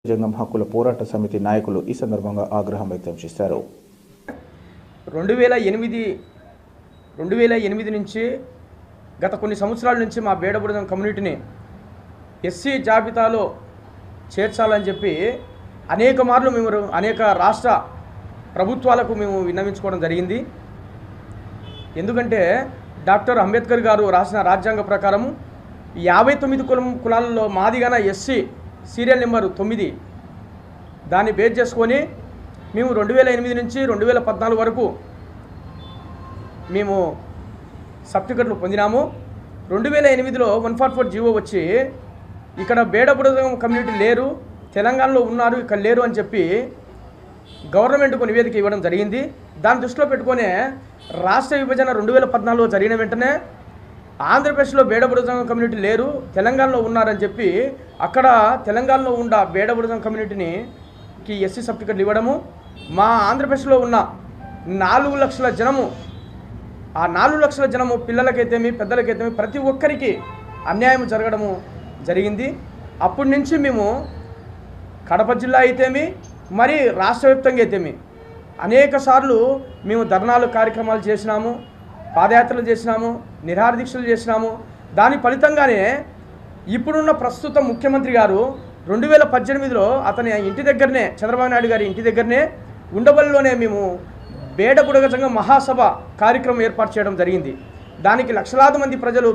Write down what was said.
జంగం హక్కుల పోరాట సమితి నాయకులు ఈ సందర్భంగా ఆగ్రహం వ్యక్తం చేశారు. 2008 నుంచి గత కొన్ని సంవత్సరాల నుంచి మా బేడబుడజం కమ్యూనిటీని ఎస్సీ జాబితాలో చేర్చాలని చెప్పి అనేక మార్లు మేము అనేక రాష్ట్ర ప్రభుత్వాలకు మేము విన్నవించుకోవడం జరిగింది. ఎందుకంటే డాక్టర్ అంబేద్కర్ గారు రాసిన రాజ్యాంగ ప్రకారం 59 కులాలలో మాదిగాన ఎస్సీ సీరియల్ నెంబర్ 9 దాన్ని బేస్ చేసుకొని మేము 2008 నుంచి 2014 వరకు మేము సర్టిఫికెట్లు పొందినాము. 2008లో 144 జీవో వచ్చి ఇక్కడ బేడబుడజం కమ్యూనిటీ లేరు, తెలంగాణలో ఉన్నారు, ఇక్కడ లేరు అని చెప్పి గవర్నమెంట్కు నివేదిక ఇవ్వడం జరిగింది. దాన్ని దృష్టిలో పెట్టుకునే రాష్ట్ర విభజన 2014లో జరిగిన వెంటనే ఆంధ్రప్రదేశ్లో బేడబుడజం కమ్యూనిటీ లేరు, తెలంగాణలో ఉన్నారని చెప్పి అక్కడ తెలంగాణలో ఉన్న బేడబుడజం కమ్యూనిటీకి ఎస్సీ సర్టిఫికెట్లు ఇవ్వడము, మా ఆంధ్రప్రదేశ్లో ఉన్న 4 లక్షల జనము, ఆ 4 లక్షల జనము పిల్లలకైతేమి పెద్దలకైతేమి ప్రతి ఒక్కరికి అన్యాయం జరగడము జరిగింది. అప్పటి నుంచి మేము కడప జిల్లా అయితేమి మరి రాష్ట్ర వ్యాప్తంగా అయితేమి అనేక సార్లు మేము ధర్నాలు కార్యక్రమాలు చేసినాము, పాదయాత్రలు చేసినాము, నిరాహార దీక్షలు చేసినాము. దాని ఫలితంగానే ఇప్పుడున్న ప్రస్తుత ముఖ్యమంత్రి గారు 2018లో అతని ఇంటి దగ్గరనే, చంద్రబాబు నాయుడు గారి ఇంటి దగ్గరనే ఉండవల్లిలోనే మేము బేడబుడగ సంఘం మహాసభ కార్యక్రమం ఏర్పాటు చేయడం జరిగింది. దానికి లక్షలాది మంది ప్రజలు